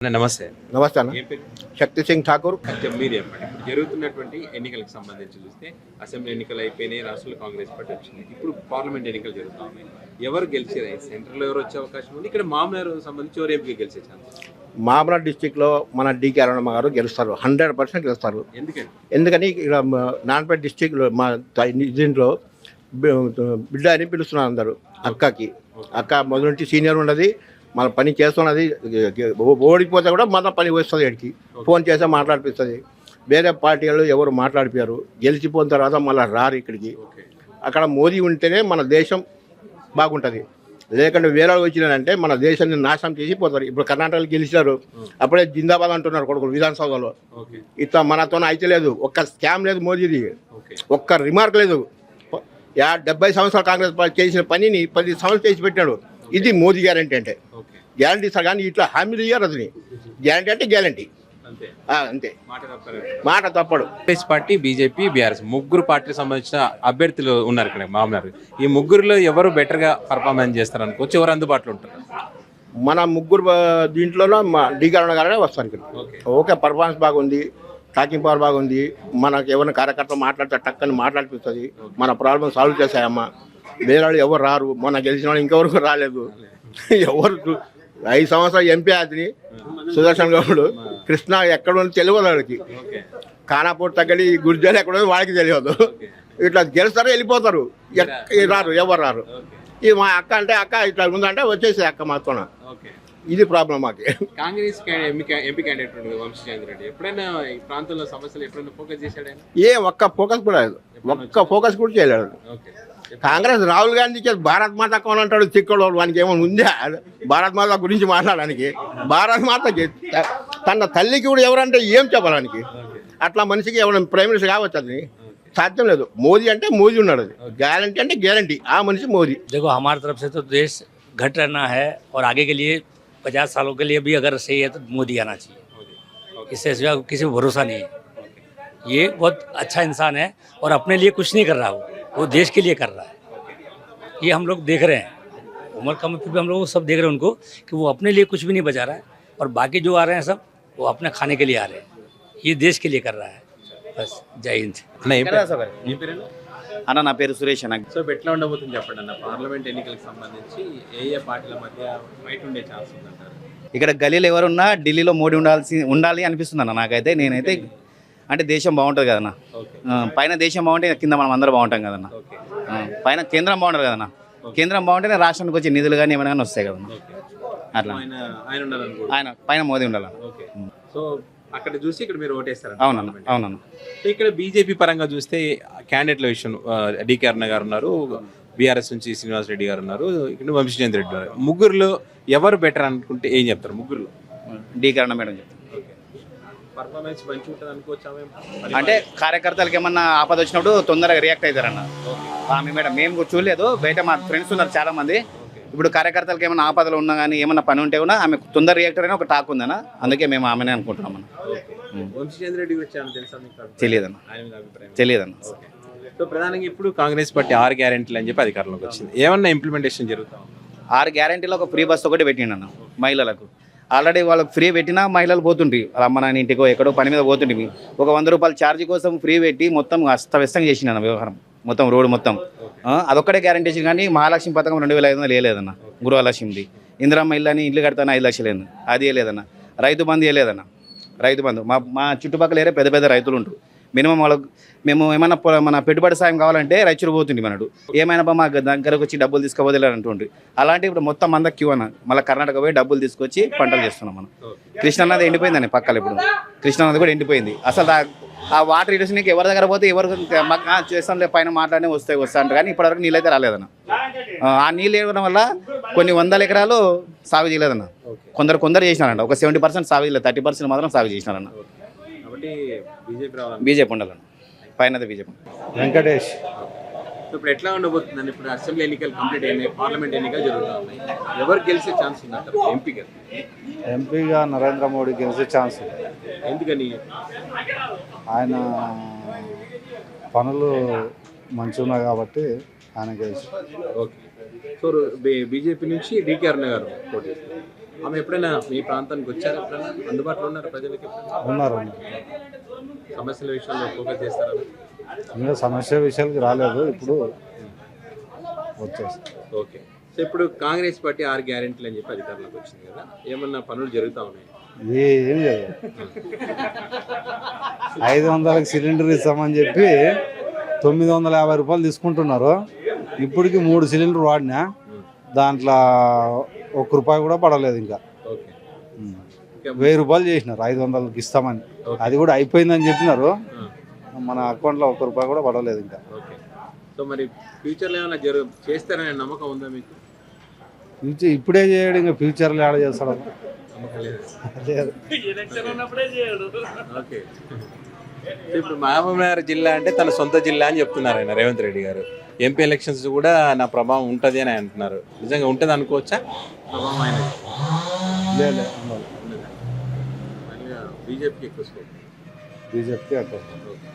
నమస్తే. నమస్తే అన్న. ఏం పేరు? శక్తి సింగ్ ఠాకూర్. మీరు చెప్పండి. ఇప్పుడు జరుగుతున్నటువంటి ఎన్నికలకు సంబంధించి చూస్తే అసెంబ్లీ ఎన్నికలు అయిపోయినాయి, రాష్ట్రంలో కాంగ్రెస్ పార్టీ వచ్చింది. ఇప్పుడు పార్లమెంట్ ఎన్నికలు జరుగుతా ఉన్నాయి. ఎవరు గెలిచారు? సెంట్రల్ ఎవరు వచ్చే అవకాశం ఉంది? ఇక్కడ మామూలు సంబంధించి ఎవరు ఎంపీ గెలిచే ఛాన్స్? మామనాడ్ డిస్టిక్లో మన డికే అరుణమ్మ గారు గెలుస్తారు, 100% గెలుస్తారు. ఎందుకని ఇక్కడ నాన్పేట డిస్టిక్లో మా దీంట్లో బిడ్డ అని పిలుస్తున్నారు అందరూ. అక్క మొదటి నుంచి సీనియర్ ఉన్నది, మన పని చేస్తున్నది. ఓడిపోతే కూడా మన పని వస్తుంది. ఎడికి ఫోన్ చేస్తే మాట్లాడిపిస్తుంది. వేరే పార్టీలు ఎవరు మాట్లాడిపోయారు. గెలిచిపోయిన తర్వాత మళ్ళీ రారు ఇక్కడికి. అక్కడ మోదీ ఉంటేనే మన దేశం బాగుంటుంది. లేకుంటే వేరే వచ్చినారంటే మన దేశాన్ని నాశనం చేసి పోతారు. ఇప్పుడు కర్ణాటకలో గెలిచారు, అప్పుడే జిందాబాద్ అంటున్నారు కొడుకులు విధానసభలో. ఇట్లా మనతో అయితే లేదు. ఒక్క స్కామ్ లేదు మోదీది, ఒక్క రిమార్క్ లేదు. 70 సంవత్సరాలు కాంగ్రెస్ పార్టీ చేసిన పనిని 10 సంవత్సరాలు చేసి పెట్టాడు. ఇది మోదీ గ్యారంటీ అంటే. గ్యారంటీ సార్, కానీ ఇట్లా హామీలు ఇయ్యారు. అది గ్యారంటీ అంటే గ్యారంటీ అంతే, మాట తప్పడు. కాంగ్రెస్ పార్టీ, బీజేపీ, బీఆర్ఎస్ ముగ్గురు పార్టీకి సంబంధించిన అభ్యర్థులు ఉన్నారు ఇక్కడ మామూలు. ఈ ముగ్గురులో ఎవరు బెటర్గా పర్ఫార్మెన్స్ చేస్తారు అనుకోవచ్చు? ఎవరు అందుబాటులో ఉంటారు? మన ముగ్గురు దీంట్లోనూ మా డీకారణ గారే వస్తారు ఇక్కడ. ఓకే, పర్ఫార్మెన్స్ బాగుంది, టాకింగ్ పవర్ బాగుంది. మనకు ఎవరిని కార్యకర్తలు మాట్లాడితే టక్కని మాట్లాడిపిస్తుంది. మన ప్రాబ్లమ్ సాల్వ్ చేసాయమ్మా. వేరే వాళ్ళు ఎవరు రారు. మొన్న గెలిచిన వాళ్ళు ఇంకెవరకు రాలేదు. ఎవరు 5 సంవత్సరాలు ఎంపీ అతని సుదర్శన్ గౌడ్ కృష్ణ ఎక్కడ ఉంది తెలియదు వాడికి. ఖానాపూర్ తగ్గడి గుర్జాలు ఎక్కడ ఉంది వాడికి తెలియదు. ఇట్లా గెలుస్తారు, వెళ్ళిపోతారు, రారు, ఎవరు రారు. ఇది మా అక్క అంటే అక్క ఇట్లా ఉందంటే వచ్చేసి అక్క మాతో. ఇది ప్రాబ్లం మాకు. కాంగ్రెస్ ఎంపీ క్యాండిడేట్ వంశీచంద్ర రెడ్డి ఎప్పుడైనా ఈ ప్రాంతంలో సమస్యలు ఎప్పుడైనా ఫోకస్ చేశాడు? ఒక్క ఫోకస్ కూడా లేదు, ఒక్క ఫోకస్ కూడా చేయలేడు. కాంగ్రెస్ రాహుల్ గాంధీ భారత్ మాత కొనంటాడు చిక్కడు. వానికి ఏమైనా ఉందా భారత్ మాత గురించి మాట్లాడడానికి? భారత్ మాత తన తల్లికి కూడా ఎవరంటే ఏం చెప్పడానికి? అట్లా మనిషికి ఎవరైనా ప్రైమ్ మినిస్టర్ కావచ్చు, అది సాధ్యం లేదు. మోదీ అంటే మోదీ ఉన్నాడు, అది గ్యారంటీ అంటే గ్యారంటీ. ఆ మనిషి మోదీ. देखो हमारी तरफ से तो देश घट रहना है और आगे के लिए 50 सालों के लिए भी अगर सही है तो मोदी आना चाहिए. इससे सिवा किसी को भरोसा नहीं है. ये बहुत अच्छा इंसान है और अपने लिए कुछ नहीं कर रहा, वो देश के लिए कर रहा है. ये हम लोग देख रहे हैं. उम्र कम फिर भी हम लोग सब देख रहे हैं उनको कि वो अपने लिए कुछ भी नहीं बचा रहा है और बाकी जो आ रहे हैं सब वो अपने खाने के लिए आ रहे हैं. ये देश के लिए कर रहा है. बस जय हिंद. అన్న నా పేరు సురేష్ అన్న. సో ఎట్లా ఉండబోతుంది చెప్పండి అన్న. పార్లమెంట్ ఎన్నికలకు సంబంధించి ఏ పార్టీల మధ్య ఫైట్ ఉండే ఛాన్స్ ఉందంటారు? ఇక్కడ గలీలో ఎవరున్నా ఢిల్లీలో మోడీ ఉండాలి అనిపిస్తుంది అన్న నాకైతే. నేనైతే అంటే దేశం బాగుంటుంది కదన్న. పైన దేశం బాగుంటే కింద మనం అందరూ బాగుంటాం కదన్న. పైన కేంద్రం బాగుంటుంది కదన్న. కేంద్రం బాగుంటేనే రాష్ట్రానికి వచ్చే నిధులు కానీ ఏమైనా కానీ వస్తాయి కదన్న. అట్లా ఆయన పైన మోదీ ఉండాలన్న. సో అక్కడ చూసి ఇక్కడ మీరు ఓటేస్తారు? అవునన్న, అవునన్న. ఇక్కడ బీజేపీ పరంగా చూస్తే క్యాండిడేట్ల విషయం డికే అరుణ గారు ఉన్నారు, బీఆర్ఎస్ నుంచి శ్రీనివాస్ రెడ్డి గారు ఉన్నారు, ఇక్కడ వంశీచంద్ర రెడ్డి గారు. ముగ్గురులో ఎవరు బెటర్ అనుకుంటే ఏం చెప్తారు? ముగ్గురులో డీకే అరుణ మేడం చెప్తారు. పర్ఫార్మెన్స్ మంచి ఉంటుంది అనుకోవచ్చా? అంటే కార్యకర్తలకు ఏమన్నా ఆపద వచ్చినప్పుడు తొందరగా రియాక్ట్ అవుతారన్న. ఆమె మేడం మేము చూడలేదు, బయట మా ఫ్రెండ్స్ ఉన్నారు చాలా మంది. ఇప్పుడు కార్యకర్తలకు ఏమైనా ఆపదలు ఉన్నా కానీ ఏమన్నా పని ఉంటే కూడా ఆమె తొందర రియాక్టర్ అయినా ఒక టాక్ ఉందన్న. అందుకే మేము ఆమెనే అనుకుంటున్నాం అన్న. తెలియదన్న, తెలియదన్న. సో ప్రధానంగా ఇప్పుడు కాంగ్రెస్ పార్టీ 6 గ్యారెంటీలు అని చెప్పి అధికారంలోకి వచ్చింది. ఏమన్నా ఇంప్లిమెంటేషన్ జరుగుతాం? 6 గ్యారెంటీలో ఒక ఫ్రీ బస్ ఒకటి పెట్టిండన్న మహిళలకు. ఆల్రెడీ వాళ్ళకి ఫ్రీ పెట్టినా మహిళలు పోతుండ్రి, అమ్మ నాన్న ఇంటికో ఎక్కడో పని మీద పోతుండ్రి. ఒక 100 రూపాయల ఛార్జీ కోసం ఫ్రీ పెట్టి మొత్తం అస్తవ్యస్తంగా చేసిండన్న వ్యవహారం మొత్తం, రోడ్డు మొత్తం. అదొక్కటే గ్యారెంటీ ఇచ్చింది. కానీ మహాలక్ష్మి పథకం 2500 వేయలేదన్న. గృహలక్ష్మిది. ఇందిరమ్మ ఇల్లు అని ఇల్లు కడతాను 5 లక్షలు లేదు, అది వేయలేదన్న. రైతు బంధు వేయలేదన్న. రైతు బంధు మా చుట్టుపక్కల ఏరే పెద్ద పెద్ద రైతులు ఉంటారు. మినిమం వాళ్ళకు మేము ఏమైనా మన పెట్టుబడి సాయం కావాలంటే రైతులు పోతుంది మనడు. ఏమైనా మా దగ్గరకు వచ్చి డబ్బులు తీసుకుపోతే అంటుండ్రి. అలాంటి ఇప్పుడు మొత్తం అంతా క్యూ అన్న. మళ్ళీ కర్ణాటక పోయి డబ్బులు తీసుకొచ్చి పంటలు చేస్తున్నాం మనం. కృష్ణానది ఎండిపోయిందని పక్కల. ఇప్పుడు కృష్ణానది కూడా ఎండిపోయింది. అసలు ఆ వాటర్ ఇరిగేషన్కి ఎవరి దగ్గర పోతే ఎవరు చేస్తాంలే పైన మాట్లాడినే వస్తా అంటారు. కానీ ఇప్పటివరకు నీళ్ళు అయితే రాలేదన్న. ఆ నీళ్ళు ఇవ్వడం వల్ల కొన్ని 100 ఎకరాలు సాగు చేయలేదన్న. కొందరు చేసినారంట. ఒక 70% సాగు చేయలేదు, 30% మాత్రం సాగు చేసినారన్న. బీజేపీ ఉండాలన్న. పైన బీజేపీ. వెంకటేష్. ఇప్పుడు ఎట్లా ఉండబోతుందండి? ఇప్పుడు అసెంబ్లీ ఎన్నికలు కంప్లీట్ అయినాయి, పార్లమెంట్ ఎన్నికలు జరుగుతున్నాయి. ఎవరు గెలిచే ఛాన్స్ ఉందంటారు? ఎంపీగా నరేంద్ర మోడీ గెలిచే ఛాన్స్. ఎందుకని? ఆయన పనులు మంచిగా ఉన్నాయి కాబట్టి ఆయన గెలిచి. ఓకే. సో బీజేపీ నుంచి డికే అరుణ గారు పోటీ చేస్తారు. ఆమె ఎప్పుడైనా మీ ప్రాంతానికి వచ్చారా? ఎప్పుడైనా అందుబాటులో ఉన్నారు ప్రజలకు? ఎప్పుడైనా ఉన్నారు సమస్యల విషయంలో ఫోకస్ చేస్తారా? ఇంకా సమస్య విషయాలకి రాలేదు, ఇప్పుడు వచ్చేసి ఓకే. సో ఇప్పుడు కాంగ్రెస్ పార్టీ 6 గ్యారెంటీలు అని చెప్పి అధికారంలోకి వచ్చింది కదా, ఏమన్నా పనులు జరుగుతూ ఉన్నాయి? ఏం లేదు. 500కి సిలిండర్ ఇస్తామని చెప్పి 950 రూపాయలు తీసుకుంటున్నారు. ఇప్పటికి 3 సిలిండర్ వాడినా దాంట్లో 1 రూపాయి కూడా పడలేదు. ఇంకా ఓకే. 1000 రూపాయలు చేసినారు 500కి ఇస్తామని, అది కూడా అయిపోయిందని చెప్పినారు. మన అకౌంట్లో 1 రూపాయి కూడా పడలేదు ఇంకా. ఓకే. సో మరి ఫ్యూచర్లో ఏమైనా చేస్తారనే నమ్మకం ఉందా మీకు? ఫ్యూచర్ ఇప్పుడే చేయడు, ఇంకా ఫ్యూచర్లో యాడ్ చేస్తాడు. నమ్మకం లేదు. లేదు. ఓకే. సో ఇప్పుడు మహబూబ్నగర్ జిల్లా అంటే తన సొంత జిల్లా అని చెప్తున్నారు ఆయన రేవంత్ రెడ్డి గారు. ఎంపీ ఎలక్షన్స్ కూడా నా ప్రభావం ఉంటుంది అని అంటున్నారు. నిజంగా ఉంటుంది అనుకోవచ్చా ప్రభావం ఆయన? లేదు, బీజేపీకి ఎక్కువ స్కోప్. బీజేపీకి అక్కడ ఓకే.